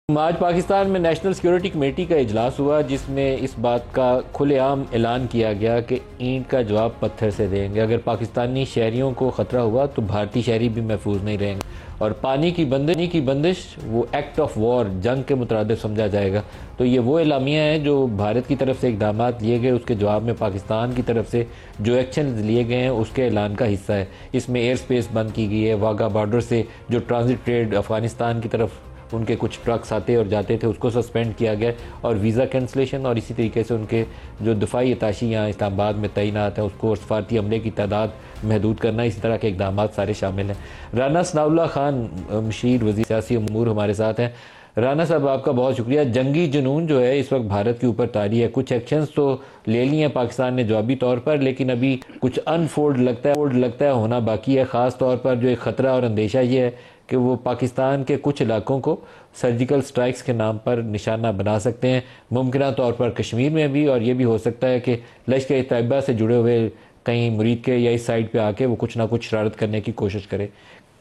आज पाकिस्तान में national security committee का इजलास हुआ जिसमें इस बात का खुलेआम ऐलान किया गया कि ईंट का जवाब पत्थर से देंगे। अगर पाकिस्तानी शहरियों को ख़तरा हुआ तो भारतीय शहरी भी महफूज नहीं रहेंगे और पानी की बंदिश वो एक्ट ऑफ वॉर, जंग के मुतरादिफ समझा जाएगा। तो ये वो एलामिया है जो भारत की तरफ से इकदाम लिए गए, उसके जवाब में पाकिस्तान की तरफ से जो एक्शन लिए गए हैं उसके ऐलान का हिस्सा है। इसमें एयर स्पेस बंद की गई है, वाघा बॉर्डर से जो ट्रांजिट ट्रेड अफगानिस्तान की तरफ उनके कुछ ट्रक्स आते और जाते थे उसको सस्पेंड किया गया, और वीज़ा कैंसलेशन, और इसी तरीके से उनके जो दफाई अताशी यहाँ इस्लामाबाद में तैनात है उसको और सफारती अमले की तादाद महदूद करना, इसी तरह के इकदाम सारे शामिल हैं। राना सनाउल्लाह खान मशीर वज़ीर सियासी अमूर हमारे साथ हैं। राना साहब, आपका बहुत शुक्रिया। जंगी जुनून जो है इस वक्त भारत के ऊपर तारी है। कुछ एक्शंस तो ले लिए हैं पाकिस्तान ने जवाबी तौर पर, लेकिन अभी कुछ अनफोल्ड लगता है होना बाकी है। ख़ास तौर पर जो एक ख़तरा और अंदेशा ये है कि वो पाकिस्तान के कुछ इलाकों को सर्जिकल स्ट्राइक्स के नाम पर निशाना बना सकते हैं, मुमकिन तौर पर कश्मीर में भी, और ये भी हो सकता है कि लश्कर तैयबा से जुड़े हुए कहीं मुरीद के या इस साइड पे आके वो कुछ ना कुछ शरारत करने की कोशिश करे।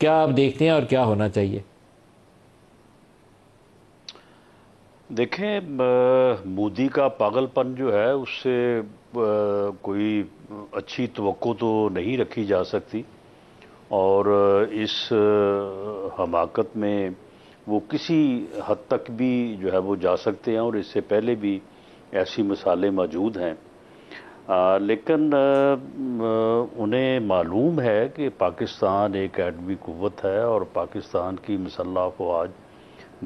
क्या आप देखते हैं और क्या होना चाहिए? देखें, मोदी का पागलपन जो है उससे कोई अच्छी तवक्को तो नहीं रखी जा सकती, और इस हमाकत में वो किसी हद तक भी जो है वो जा सकते हैं, और इससे पहले भी ऐसी मिसालें मौजूद हैं। लेकिन उन्हें मालूम है कि पाकिस्तान एक एटमी कुव्वत है और पाकिस्तान की मुसल्लह अफवाज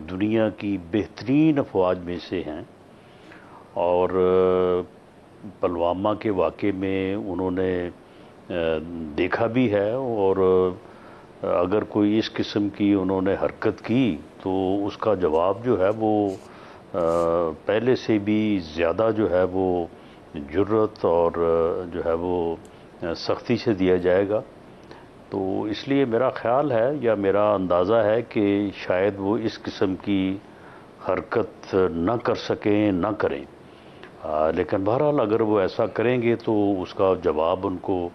दुनिया की बेहतरीन अफवाज में से हैं, और पुलवामा के वाक़े में उन्होंने देखा भी है, और अगर कोई इस किस्म की उन्होंने हरकत की तो उसका जवाब जो है वो पहले से भी ज़्यादा जो है वो जुर्रत और जो है वो सख्ती से दिया जाएगा। तो इसलिए मेरा ख्याल है या मेरा अंदाज़ा है कि शायद वो इस किस्म की हरकत न कर सकें, न करें। लेकिन बहरहाल अगर वो ऐसा करेंगे तो उसका जवाब उनको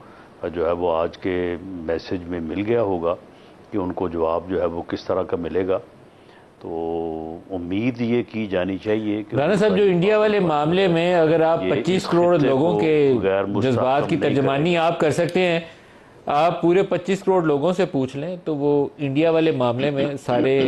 जो है वो आज के मैसेज में मिल गया होगा कि उनको जवाब जो है वो किस तरह का मिलेगा। तो उम्मीद ये की जानी चाहिए कि राना साहब, जो इंडिया वाले मामले में अगर आप 25 करोड़ लोगों के जज्बात की तर्जमानी आप कर सकते हैं, आप पूरे 25 करोड़ लोगों से पूछ लें तो वो इंडिया वाले मामले में सारे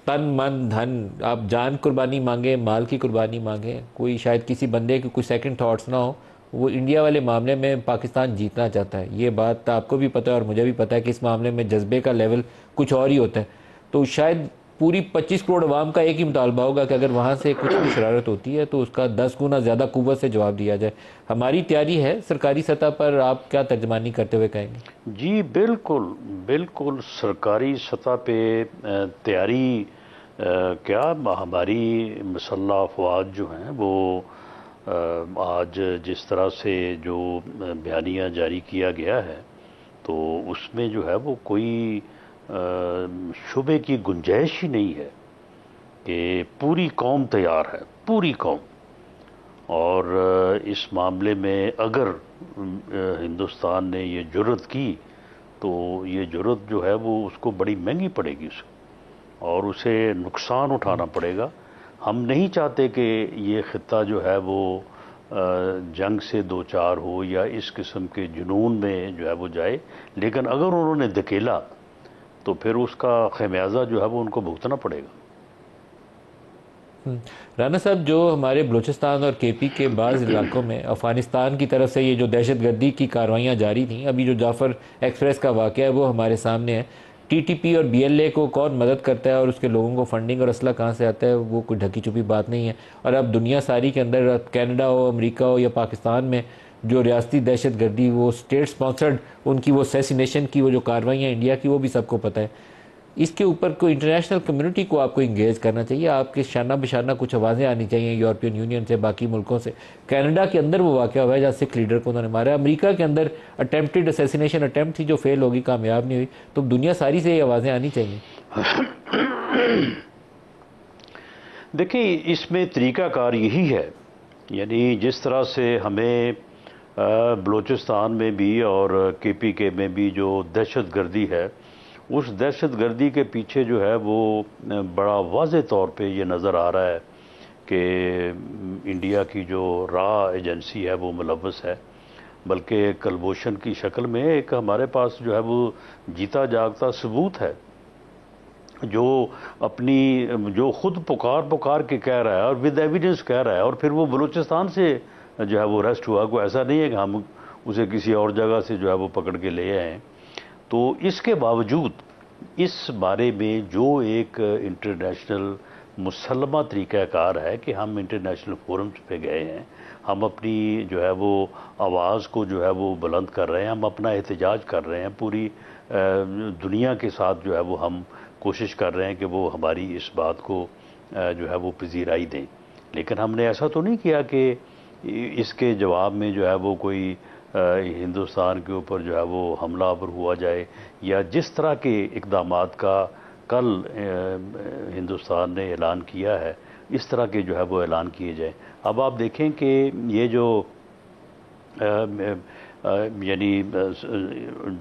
तन मन धन, आप जान कुर्बानी मांगे, माल की कुर्बानी मांगे, कोई शायद किसी बंदे के कुछ सेकंड थॉट्स ना हो, वो इंडिया वाले मामले में पाकिस्तान जीतना चाहता है। ये बात आपको भी पता है और मुझे भी पता है कि इस मामले में जज्बे का लेवल कुछ और ही होता है। तो शायद पूरी 25 करोड़ अवाम का एक ही मुतालबा होगा कि अगर वहाँ से कुछ भी शरारत होती है तो उसका 10 गुना ज़्यादा कुव्वत से जवाब दिया जाए। हमारी तैयारी है सरकारी सतह पर, आप क्या तर्जमानी करते हुए कहेंगे? जी बिल्कुल बिल्कुल, सरकारी सतह पे तैयारी क्या, हमारी मुसल्लह अफवाज जो हैं वो आज जिस तरह से जो बयानिया जारी किया गया है तो उसमें जो है वो कोई शुबे की गुंजाइश ही नहीं है कि पूरी कौम तैयार है, पूरी कौम। और इस मामले में अगर हिंदुस्तान ने ये जुर्रत की तो ये जुर्रत जो है वो उसको बड़ी महंगी पड़ेगी उसको, और उसे नुकसान उठाना पड़ेगा। हम नहीं चाहते कि ये ख़ित्ता जो है वो जंग से दो चार हो या इस किस्म के जुनून में जो है वो जाए, लेकिन अगर उन्होंने धकेला तो फिर उसका खमियाजा जो है वो उनको भुगतना पड़ेगा। राना साहब, जो हमारे बलूचिस्तान और केपी के बाज़ इलाकों में अफ़गानिस्तान की तरफ से ये जो दहशतगर्दी की कार्रवाइयाँ जारी थीं, अभी जो जाफ़र एक्सप्रेस का वाक़या है वो हमारे सामने है। टीटीपी और बीएलए को कौन मदद करता है और उसके लोगों को फंडिंग और असला कहाँ से आता है, वो कोई ढकी छुपी बात नहीं है। और अब दुनिया सारी के अंदर, कनाडा हो, अमेरिका हो या पाकिस्तान में, जो रियासती दहशतगर्दी, वो स्टेट स्पॉन्सर्ड, उनकी वो सेसिनेशन की वो जो कार्रवाइयाँ इंडिया की, वो भी सबको पता है। इसके ऊपर कोई इंटरनेशनल कम्युनिटी को आपको इंगेज करना चाहिए, आपके शाना बिशाना कुछ आवाज़ें आनी चाहिए यूरोपियन यूनियन से, बाकी मुल्कों से। कनाडा के अंदर वो वाक़या हुआ है जहाँ सिख लीडर को उन्होंने मारा। अमेरिका के अंदर अटेम्प्टेड असैसिनेशन अटेम्प्ट थी जो फेल होगी, कामयाब नहीं हुई। तो दुनिया सारी से ये आवाज़ें आनी चाहिए। देखिए, इसमें तरीक़ाकार यही है, यानी जिस तरह से हमें बलूचिस्तान में भी और केपीके में भी जो दहशत गर्दी है उस दहशत गर्दी के पीछे जो है वो बड़ा वाज़े तौर पे ये नज़र आ रहा है कि इंडिया की जो रॉ एजेंसी है वो मुलव्वस है, बल्कि कलभूषण की शक्ल में एक हमारे पास जो है वो जीता जागता सबूत है, जो अपनी जो खुद पुकार पुकार के कह रहा है और विद एविडेंस कह रहा है, और फिर वो बलूचिस्तान से जो है वो अरेस्ट हुआ। कोई ऐसा नहीं है कि हम उसे किसी और जगह से जो है वो पकड़ के ले आए हैं। तो इसके बावजूद इस बारे में जो एक इंटरनेशनल मुसल्लमा तरीक़ाकार है कि हम इंटरनेशनल फोरम्स पे गए हैं, हम अपनी जो है वो आवाज़ को जो है वो बुलंद कर रहे हैं, हम अपना एहतजाज कर रहे हैं, पूरी दुनिया के साथ जो है वो हम कोशिश कर रहे हैं कि वो हमारी इस बात को जो है वो पजीराई दें। लेकिन हमने ऐसा तो नहीं किया कि इसके जवाब में जो है वो कोई हिंदुस्तान के ऊपर जो है वो हमलावर हुआ जाए, या जिस तरह के इक़दामात का कल हिंदुस्तान ने ऐलान किया है इस तरह के जो है वो ऐलान किए जाए। अब आप देखें कि ये जो यानी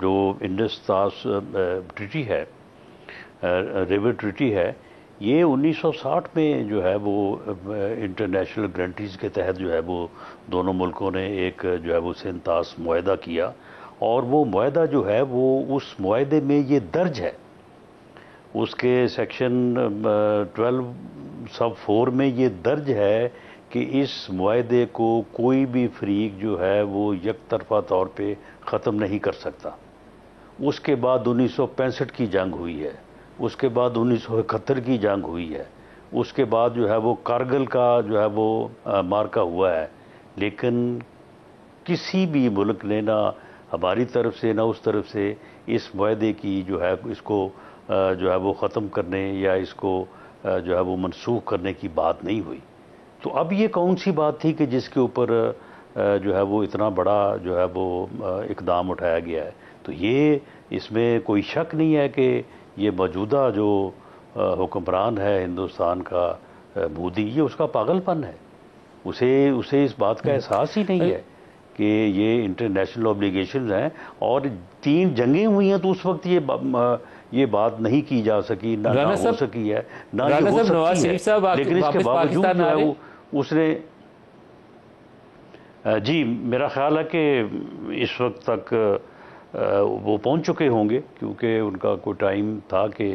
जो इंडस तास ट्रीटी है, रिवर ट्रीटी है, ये 1960 में जो है वो इंटरनेशनल गारंटीज़ के तहत जो है वो दोनों मुल्कों ने एक जो है वो सिंतास मुआहदा किया, और वो मुआहदा जो है वो उस मुआहदे में ये दर्ज है, उसके सेक्शन 12 सब 4 में ये दर्ज है कि इस मुआहदे को कोई भी फरीक जो है वो यकतरफा तौर पे ख़त्म नहीं कर सकता। उसके बाद 1965 की जंग हुई है, उसके बाद 1971 की जंग हुई है, उसके बाद जो है वो कारगिल का जो है वो मार्का हुआ है, लेकिन किसी भी मुल्क ने ना हमारी तरफ से ना उस तरफ से इस मुआहदे की जो है इसको जो है वो ख़त्म करने या इसको जो है वो मनसूख करने की बात नहीं हुई। तो अब ये कौन सी बात थी कि जिसके ऊपर जो है वो इतना बड़ा जो है वो इक़दाम उठाया गया है। तो ये इसमें कोई शक नहीं है कि ये मौजूदा जो हुक्मरान है हिंदुस्तान का मोदी, ये उसका पागलपन है। उसे इस बात का एहसास ही नहीं है कि ये इंटरनेशनल ऑब्लिगेशंस हैं, और 3 जंगें हुई हैं तो उस वक्त ये बात नहीं की जा सकी, ना हो सकी है, ना ये हो सकती है। लेकिन इसके बावजूद जो है वो उसने जी मेरा ख्याल है कि इस वक्त तक वो पहुंच चुके होंगे, क्योंकि उनका कोई टाइम था कि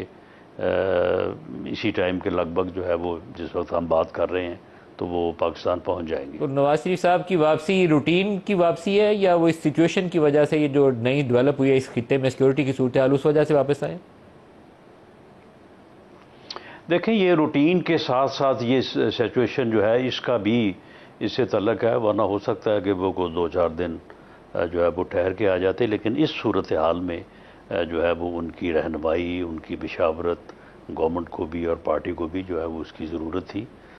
इसी टाइम के लगभग जो है वो जिस वक्त हम बात कर रहे हैं तो वो पाकिस्तान पहुंच जाएंगे। तो नवाज शरीफ साहब की वापसी रूटीन की वापसी है, या वो इस सिचुएशन की वजह से ये जो नई डेवलप हुई है इस खित्ते में सिक्योरिटी की सूरत हाल, उस वजह से वापस आए? देखें, ये रूटीन के साथ साथ ये सिचुएशन जो है इसका भी इससे तल्लक है, वरना हो सकता है कि वो को 2-4 दिन जो है वो ठहर के आ जाते। लेकिन इस सूरत हाल में जो है वो उनकी रहनुमाई, उनकी बिशावरत गवर्नमेंट को भी और पार्टी को भी जो है वो उसकी ज़रूरत थी।